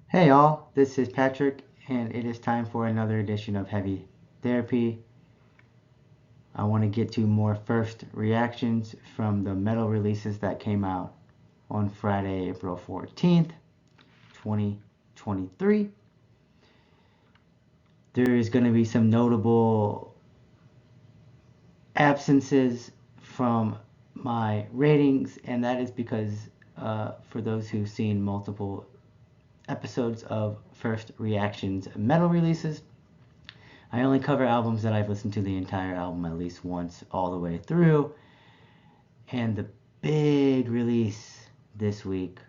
Hey all, this is Patrick, and it is time for another edition of Heavy Therapy. I want to get to more first reactions from the metal releases that came out on Friday, April 14th, 2023. There is going to be some notable absences from my ratings, and that is because for those who've seen multiple episodes of first reactions metal releases, I only cover albums that I've listened to the entire album at least once all the way through. And the big release this week,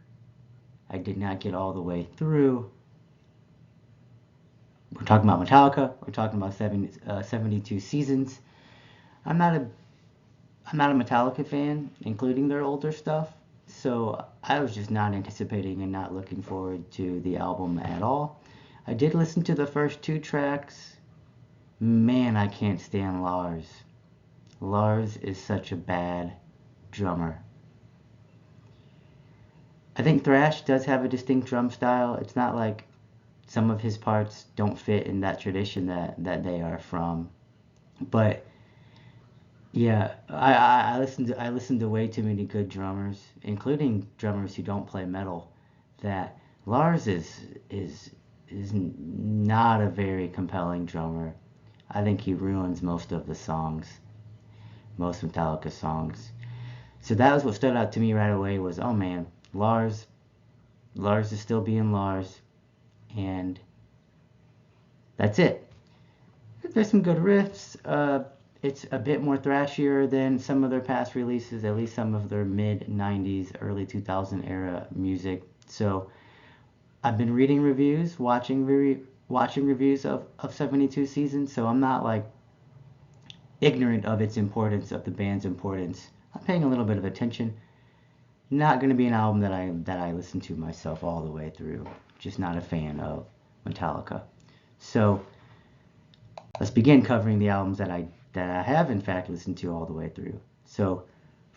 I did not get all the way through. We're talking about Metallica. We're talking about 72 Seasons. I'm not a I'm not a Metallica fan, including their older stuff. So I was just not anticipating and not looking forward to the album at all. I did listen to the first two tracks. Man, I can't stand Lars. Lars is such a bad drummer. I think thrash does have a distinct drum style. It's not like some of his parts don't fit in that tradition that they are from. But yeah, I listened to way too many good drummers, including drummers who don't play metal. That Lars is not a very compelling drummer. I think he ruins most of the songs, most Metallica songs. So that was what stood out to me right away was, oh man, Lars is still being Lars, and that's it. There's some good riffs. It's a bit more thrashier than some of their past releases, at least some of their mid 90s, early 2000 era music. So I've been reading reviews, watching reviews of 72 Seasons, so I'm not like ignorant of its importance, of the band's importance. I'm paying a little bit of attention. Not going to be an album that I listen to myself all the way through. Just not a fan of Metallica. So let's begin covering the albums that I have in fact listened to all the way through. So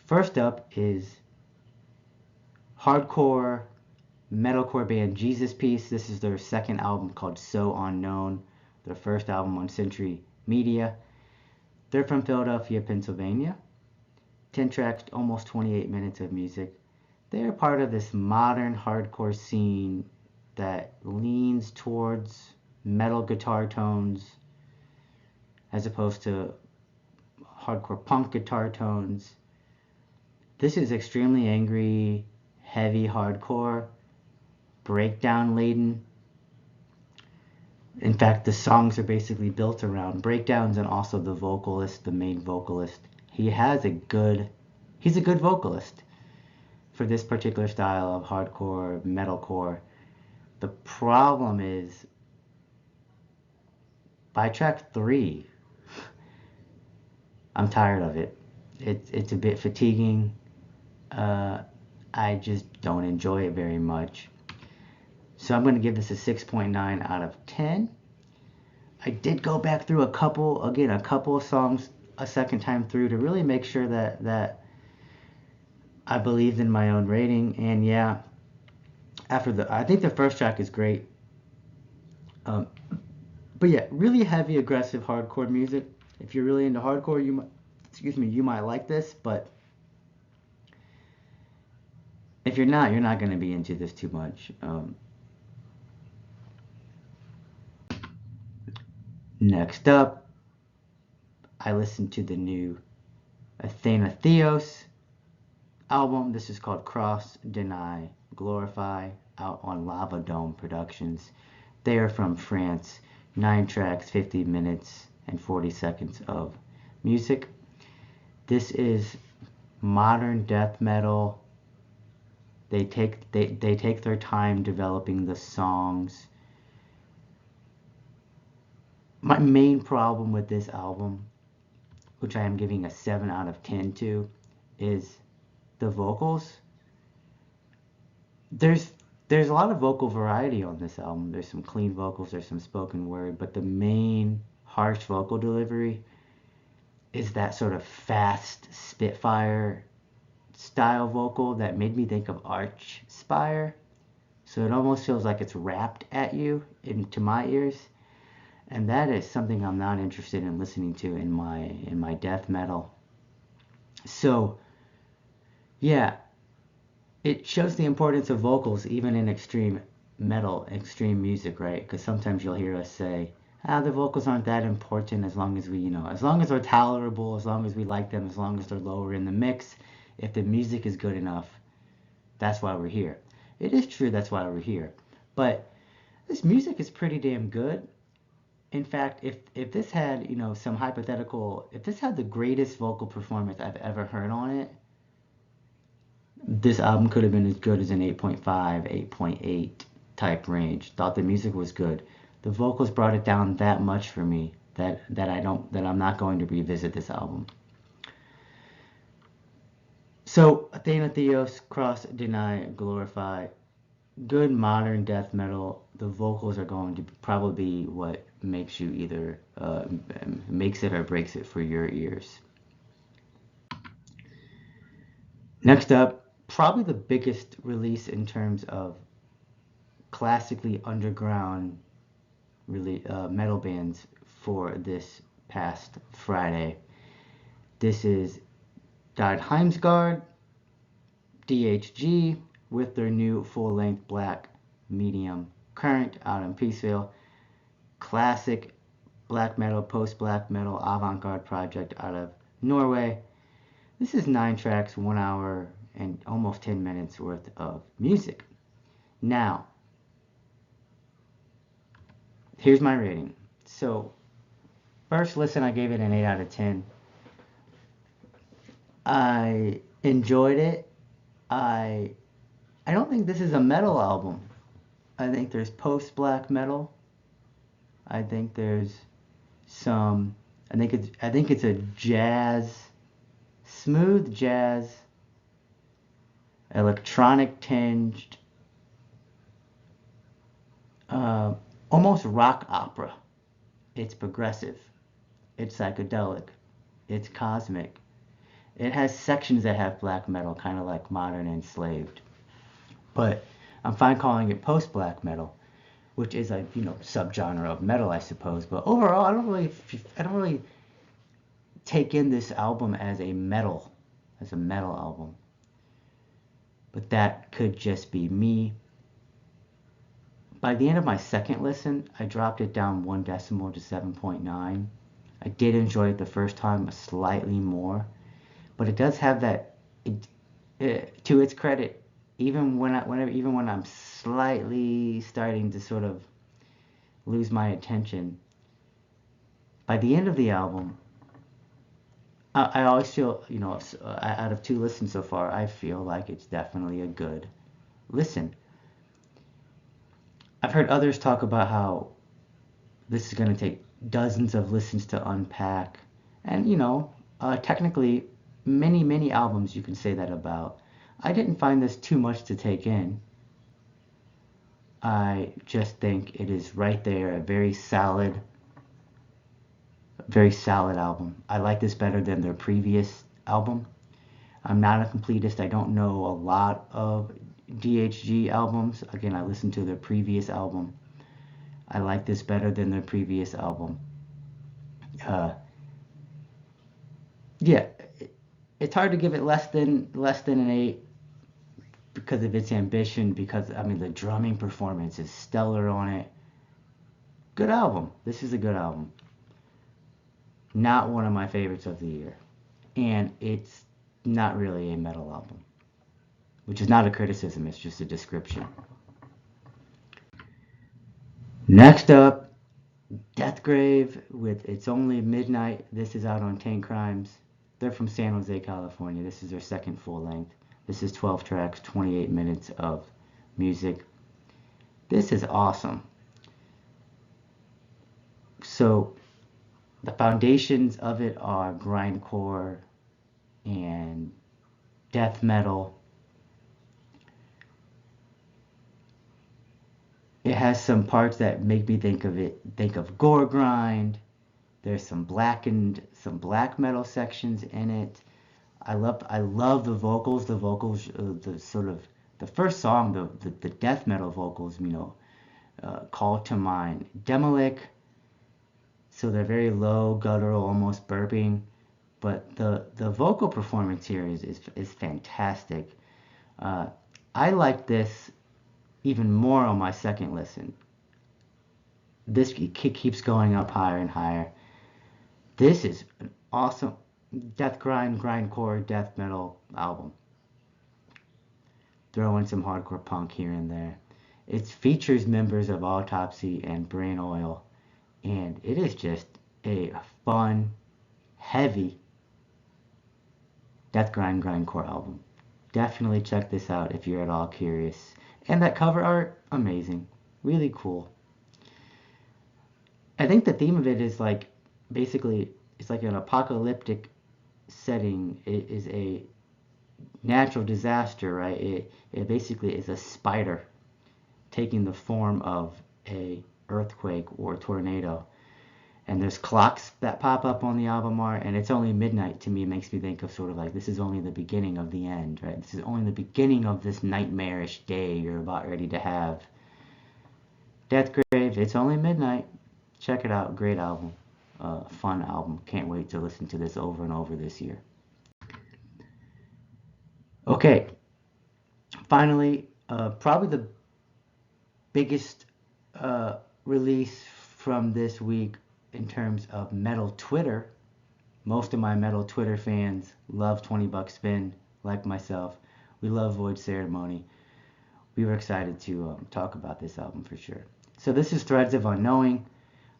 first up is hardcore metalcore band Jesus Piece. This is their second album called So Unknown. Their first album on Century Media. They're from Philadelphia, Pennsylvania. 10 tracks, almost 28 minutes of music. They're part of this modern hardcore scene that leans towards metal guitar tones as opposed to hardcore punk guitar tones. This is extremely angry, heavy hardcore, breakdown laden. In fact, the songs are basically built around breakdowns and also the vocalist, the main vocalist. He's a good vocalist for this particular style of hardcore metalcore. The problem is by track 3, I'm tired of it. It's a bit fatiguing. Uh, I just don't enjoy it very much. So I'm going to give this a 6.9 out of 10. I did go back through a couple of songs a second time through to really make sure that I believed in my own rating. And yeah, I think the first track is great. Um, but yeah, really heavy, aggressive, hardcore music. If you're really into hardcore, you might like this. But if you're not going to be into this too much. Next up, I listened to the new Athena album. This is called Cross, Deny, Glorify, out on Lavadome Productions. They are from France. 9 tracks, 50 minutes, and 40 seconds of music. This is modern death metal. They take their time developing the songs. My main problem with this album, which I am giving a 7 out of 10 to, is the vocals. There's a lot of vocal variety on this album. There's some clean vocals, there's some spoken word, but the main harsh vocal delivery is that sort of fast Spitfire style vocal that made me think of Arch Spire. So it almost feels like it's rapped at you into my ears, and that is something I'm not interested in listening to in my death metal. So yeah, it shows the importance of vocals even in extreme metal, extreme music, right? Because sometimes you'll hear us say, the vocals aren't that important as long as we, as long as they're tolerable, as long as we like them, as long as they're lower in the mix. If the music is good enough, that's why we're here. It is true that's why we're here. But this music is pretty damn good. In fact, if this had, some hypothetical, if this had the greatest vocal performance I've ever heard on it, this album could have been as good as an 8.5, 8.8 type range. Thought the music was good. The vocals brought it down that much for me that I'm not going to revisit this album. So Athena Theos, Cross, Deny, Glorify, good modern death metal. The vocals are going to probably be what makes you either makes it or breaks it for your ears. Next up, probably the biggest release in terms of classically underground metal bands for this past Friday. This is Died Heimsgard, DHG, with their new full-length black medium Current out in Peaceville. Classic black metal, post-black metal, avant-garde project out of Norway. This is 9 tracks, 1 hour, and almost 10 minutes worth of music. Now, here's my rating. So, first listen, I gave it an 8 out of 10. I enjoyed it. I don't think this is a metal album. I think there's post-black metal. I think there's some. I think it's a jazz, smooth jazz, electronic tinged, almost rock opera. It's progressive. It's psychedelic. It's cosmic. It has sections that have black metal, kind of like Modern Enslaved. But I'm fine calling it post-black metal, which is a subgenre of metal, I suppose. But overall, I don't really take in this album as a metal album. But that could just be me. By the end of my second listen, I dropped it down 1 decimal to 7.9. I did enjoy it the first time slightly more, but it does have that. To its credit, even when I'm slightly starting to sort of lose my attention, by the end of the album, I always feel, out of 2 listens so far, I feel like it's definitely a good listen. I've heard others talk about how this is going to take dozens of listens to unpack, and technically, many albums you can say that about. I didn't find this too much to take in. I just think it is right there, a very solid album. I like this better than their previous album. I'm not a completist. I don't know a lot of DHG albums. Again, I listened to their previous album. I like this better than their previous album. Yeah, it's hard to give it less than an 8 because of its ambition. Because the drumming performance is stellar on it. Good album. This is a good album. Not one of my favorites of the year, and it's not really a metal album, which is not a criticism, it's just a description. Next up, Deathgrave with It's Only Midnight. This is out on Tankcrimes. They're from San Jose, California. This is their second full length. This is 12 tracks, 28 minutes of music. This is awesome. So the foundations of it are grindcore and death metal. It has some parts that make me think of gore grind. There's some black metal sections in it. I love the vocals. The vocals, the sort of the first song, the death metal vocals, call to mind Demolic. So they're very low, guttural, almost burping, but the vocal performance here is fantastic. Uh, I like this even more on my second listen. This keeps going up higher and higher. This is an awesome death grindcore, death metal album. Throw in some hardcore punk here and there. It features members of Autopsy and Brain Oil, and it is just a fun, heavy death grindcore album. Definitely check this out if you're at all curious. And that cover art, amazing, really cool. I think the theme of it is like basically it's like an apocalyptic setting. It is a natural disaster, right? It basically is a spider taking the form of a earthquake or tornado. And there's clocks that pop up on the album art, and it's only midnight. To me, it makes me think of sort of like this is only the beginning of the end, right? This is only the beginning of this nightmarish day you're about ready to have. Death Grave, it's only midnight. Check it out. Great album. Fun album. Can't wait to listen to this over and over this year. Okay. Finally, probably the biggest release from this week in terms of metal Twitter. Most of my metal Twitter fans love 20 Buck Spin, like myself. We love Void Ceremony. We were excited to talk about this album for sure. So this is Threads of Unknowing,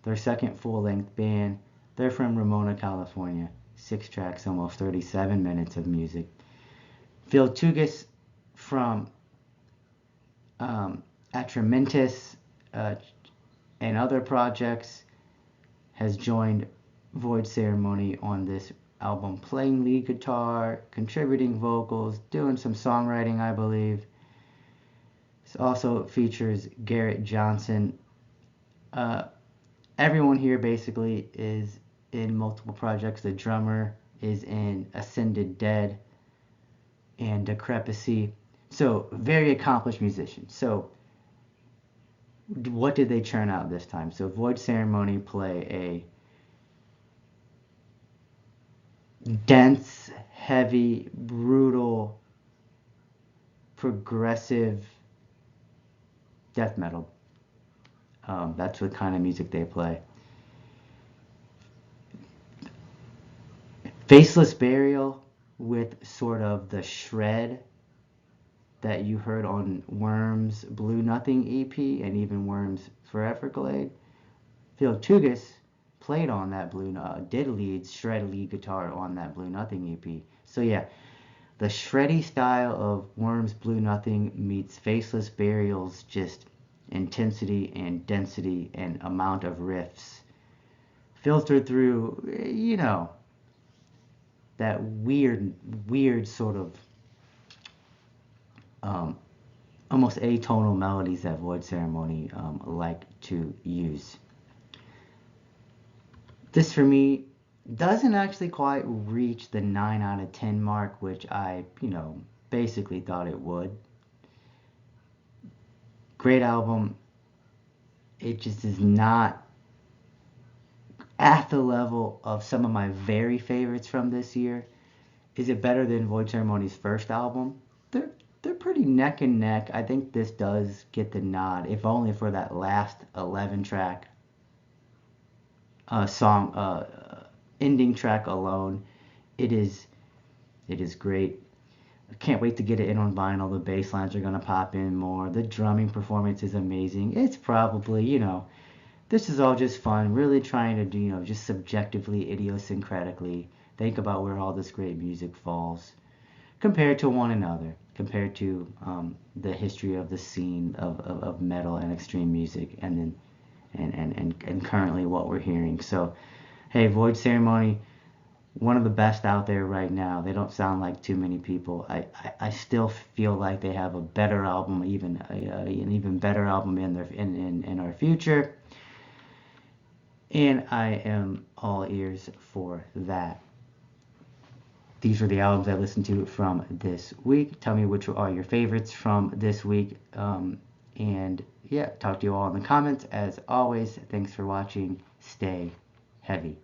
their second full-length band. They're from Ramona, California. 6 tracks, almost 37 minutes of music. Phil Tugis from Atramentis and other projects has joined Void Ceremony on this album, playing lead guitar, contributing vocals, doing some songwriting, I believe. This also features Garrett Johnson. Everyone here basically is in multiple projects. The drummer is in Ascended Dead and Decrepacy. So, very accomplished musician. So, what did they churn out this time? So, Void Ceremony play a dense, heavy, brutal, progressive death metal. That's the kind of music they play. Faceless Burial with sort of the shred that you heard on Worms' Blue Nothing EP and even Worms' Foreverglade. Phil Tugis played on that did shred lead guitar on that Blue Nothing EP. So yeah, the shreddy style of Worms' Blue Nothing meets Faceless Burial's just intensity and density and amount of riffs filtered through, that weird sort of almost atonal melodies that Void Ceremony like to use. This for me doesn't actually quite reach the 9 out of 10 mark, which I, basically thought it would. Great album. It just is not at the level of some of my very favorites from this year. Is it better than Void Ceremony's first album? They're pretty neck and neck. I think this does get the nod, if only for that last 11 track song ending track alone. It is great. I can't wait to get it in on vinyl. The bass lines are going to pop in more. The drumming performance is amazing. It's probably, this is all just fun. Really trying to do, just subjectively, idiosyncratically think about where all this great music falls compared to one another, compared to the history of the scene of metal and extreme music, and then and currently what we're hearing. So, hey, Void Ceremony, one of the best out there right now. They don't sound like too many people. I still feel like they have a better album, an even better album in our future, and I am all ears for that. these were the albums I listened to from this week. Tell me which are your favorites from this week. And yeah, talk to you all in the comments. As always, thanks for watching. Stay heavy.